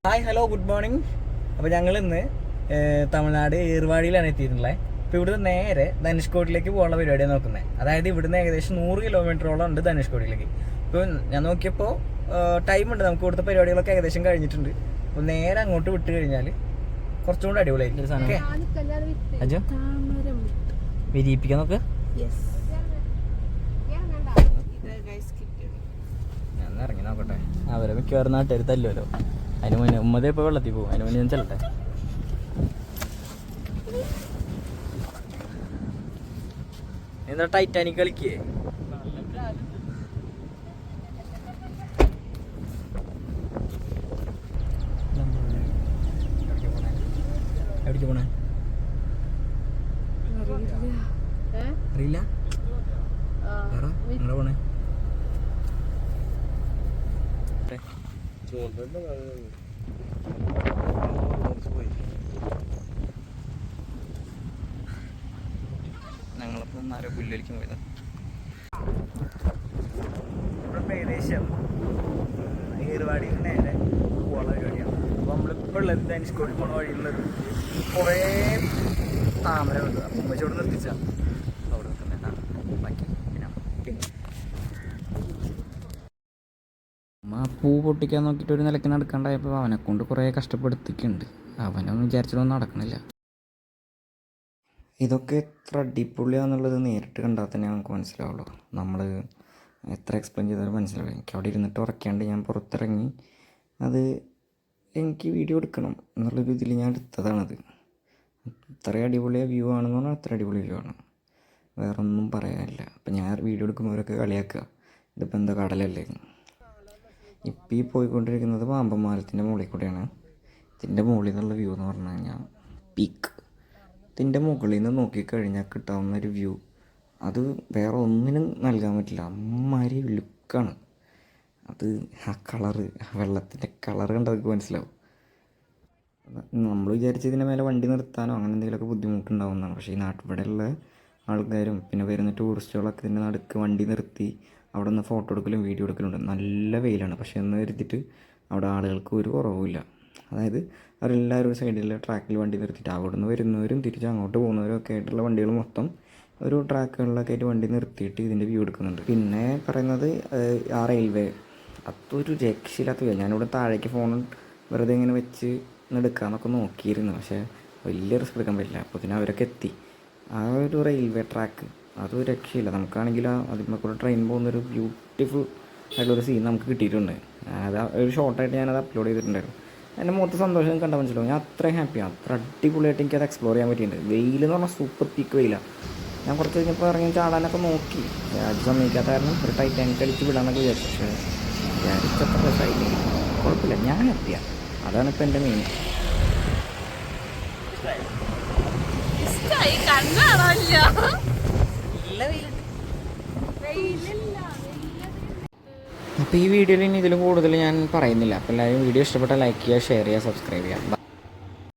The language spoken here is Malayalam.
Hi hello good morning. അപ്പോൾ ഞങ്ങൾ ഇന്ന് തമിഴ്നാട് ഏർവാടിയിലാണ് എത്തിയിട്ടുള്ളത്. ഇപ്പോൾ ഇവിടുന്ന് നേരെ ധനുഷ്കോടിയിലേക്ക് പോകാനുള്ള പരിപാടിയാണ് നോക്കുന്നത്. അതായത് ഇവിടുന്ന് ഏകദേശം 100 കിലോമീറ്ററോളം ഉണ്ട് ധനുഷ്കോടിയിലേക്ക്. ഇപ്പോൾ ഞാൻ നോക്കിയപ്പോൾ ടൈമുണ്ട്, നമുക്ക് ഇവിടുത്തെ പരിപാടികളൊക്കെ ഏകദേശം കഴിഞ്ഞിട്ടുണ്ട്. അപ്പോൾ നേരെ അങ്ങോട്ട് വിട്ട് കഴിഞ്ഞാൽ കുറച്ചും കൂടി അടിപൊളിയായിരിക്കും ഒരു സാധനം. ഓക്കെ അജോ വിരിയിപ്പിക്കാൻ നോക്ക്. ഞാൻ ഇറങ്ങി നോക്കട്ടെ. അവരെ മിക്കവാറും നാട്ടുകാർ തല്ലുമല്ലോ. അതിന് മുന്നേ ഉമ്മതേ ഇപ്പോൾ വെള്ളത്തിൽ പോകും. അതിന് മുന്നേ ഞാൻ ചെല്ലട്ടെ. എന്താ ടൈറ്റാനിക് കളിക്കേ? എവിടേക്ക് പോണേ അറിയില്ല. നിങ്ങളെ പോണേ ഞങ്ങളിപ്പോൾ ആരോ പുല്ലരിക്കും പോയത്. ഇവിടെ ഏകദേശം ഏർവാടിയിൽ നേരെ പോകാനുള്ള പരിപാടിയാണ്. അപ്പോൾ നമ്മളിപ്പോൾ ഉള്ളത് ധനുഷ്കോടി പോണ വഴിയുള്ളത് കുറേ താമരമുണ്ട്. ഉമ്മച്ചോട് നിർത്തിച്ചാൽ അവിടെ നിൽക്കുന്നതാണ് ബാക്കി. അമ്മ പൂ പൊട്ടിക്കാൻ നോക്കിയിട്ട് ഒരു നിലയ്ക്ക് നടക്കാണ്ടായപ്പോൾ അവനെ കൊണ്ട് കുറേ കഷ്ടപ്പെടുത്തിക്കുന്നുണ്ട്. അവനൊന്നും വിചാരിച്ചിട്ടൊന്നും നടക്കണില്ല. ഇതൊക്കെ എത്ര അടിപൊളിയാണെന്നുള്ളത് നേരിട്ട് കണ്ടാൽ തന്നെ നമുക്ക് മനസ്സിലാവുള്ളൂ. നമ്മൾ എത്ര എക്സ്പ്ലെയിൻ ചെയ്താലും മനസ്സിലാവില്ല. എനിക്ക് അവിടെ ഇരുന്നിട്ട് ഉറക്കാണ്ട് ഞാൻ പുറത്തിറങ്ങി അത് എനിക്ക് വീഡിയോ എടുക്കണം എന്നുള്ളൊരു ഇതിൽ ഞാൻ എടുത്തതാണത്. അത്ര അടിപൊളിയ വ്യൂ ആണെന്ന് പറഞ്ഞാൽ അത്ര അടിപൊളി വ്യൂ ആണ്, വേറൊന്നും പറയാനില്ല. അപ്പം ഞാൻ വീഡിയോ എടുക്കുമ്പോഴൊക്കെ കളിയാക്കുക, ഇതിപ്പോൾ എന്താ കടലല്ലേ. ഇപ്പം ഈ പോയിക്കൊണ്ടിരിക്കുന്നത് പാമ്പൻ പാലത്തിൻ്റെ മുകളിൽ കൂടെയാണ്. ഇതിൻ്റെ മുകളിൽ നിന്നുള്ള വ്യൂ എന്ന് പറഞ്ഞു കഴിഞ്ഞാൽ പീക്ക്. ഇതിൻ്റെ മുകളിൽ നിന്ന് നോക്കിക്കഴിഞ്ഞാൽ കിട്ടാവുന്നൊരു വ്യൂ അത് വേറെ ഒന്നിനും നൽകാൻ പറ്റില്ല. അമ്മാതിരി ലുക്കാണ് അത്. ആ കളറ്, വെള്ളത്തിൻ്റെ കളറ് കണ്ടതൊക്കെ മനസ്സിലാവും. നമ്മൾ വിചാരിച്ചതിൻ്റെ മേലെ വണ്ടി നിർത്താനോ അങ്ങനെ എന്തെങ്കിലുമൊക്കെ ബുദ്ധിമുട്ടുണ്ടാവുന്നതാണ്. പക്ഷേ ഈ നാട്ടിലുള്ള ആൾക്കാരും പിന്നെ വരുന്ന ടൂറിസ്റ്റുകളൊക്കെ ഇതിൻ്റെ നടുക്ക് വണ്ടി നിർത്തി അവിടെ നിന്ന് ഫോട്ടോ എടുക്കലും വീഡിയോ എടുക്കലുണ്ട്. നല്ല വെയിലാണ്, പക്ഷേ എന്ന് കരുതിയിട്ട് അവിടെ ആളുകൾക്ക് ഒരു കുറവുമില്ല. അതായത് അവരെല്ലാവരും ഒരു സൈഡിലെ ട്രാക്കിൽ വണ്ടി നിർത്തിയിട്ട് അവിടെ നിന്ന് വരുന്നവരും തിരിച്ച് അങ്ങോട്ട് പോകുന്നവരും ഒക്കെ ആയിട്ടുള്ള വണ്ടികൾ മൊത്തം ഒരു ട്രാക്കുകളിലൊക്കെ ആയിട്ട് വണ്ടി നിർത്തിയിട്ട് ഇതിൻ്റെ വ്യൂ എടുക്കുന്നുണ്ട്. പിന്നെ പറയുന്നത് ആ റെയിൽവേ അതൊരു രക്ഷയില്ലാത്ത വ്യൂ. ഞാനിവിടെ താഴേക്ക് ഫോൺ വെറുതെ ഇങ്ങനെ വെച്ച് എടുക്കാമെന്നൊക്കെ നോക്കിയിരുന്നു, പക്ഷേ വലിയ റിസ്ക് എടുക്കാൻ പറ്റില്ല. അപ്പോൾ പിന്നെ അവരൊക്കെ എത്തി. ആ ഒരു റെയിൽവേ ട്രാക്ക് അതൊരു രക്ഷയില്ല. നമുക്കാണെങ്കിൽ അതിന്മേൽ കൂടെ ട്രെയിൻ പോകുന്നൊരു ബ്യൂട്ടിഫുൾ ആയിട്ടുള്ളൊരു സീൻ നമുക്ക് കിട്ടിയിട്ടുണ്ട്. അത് ഒരു ഷോർട്ടായിട്ട് ഞാനത് അപ്ലോഡ് ചെയ്തിട്ടുണ്ടായിരുന്നു. എൻ്റെ മൊത്തം സന്തോഷം കണ്ടാൽ മനസ്സിലാവും. ഞാൻ അത്രയും ഹാപ്പിയാണ്. അത്ര അടിപൊളിയായിട്ട് എനിക്കത് എക്സ്പ്ലോർ ചെയ്യാൻ പറ്റിയിട്ടുണ്ട്. വെയിലെന്ന് പറഞ്ഞാൽ സൂപ്പർ പീക്ക് വെയിലാണ്. ഞാൻ കുറച്ച് കഴിഞ്ഞപ്പോൾ ഇറങ്ങി ചാടാനൊക്കെ നോക്കി, അത് സമ്മതിക്കാത്ത കാരണം ഒരു ടൈറ്റാനിക് അടിച്ച് വിടാനൊക്കെ വിചാരിച്ചു. പക്ഷേ വിചാരിച്ചത്ര രസമായില്ല. കുഴപ്പമില്ല, ഞാൻ ഹാപ്പിയാണ്. അതാണ് ഇപ്പം എൻ്റെ മെയിൻ. അപ്പോൾ ഈ വീഡിയോയിൽ ഇനി ഇതിൽ കൂടുതൽ ഞാൻ പറയുന്നില്ല. അപ്പോൾ എല്ലാവരും വീഡിയോ ഇഷ്ടപ്പെട്ടാൽ ലൈക്ക് ചെയ്യുക, ഷെയർ ചെയ്യുക, സബ്സ്ക്രൈബ് ചെയ്യുക.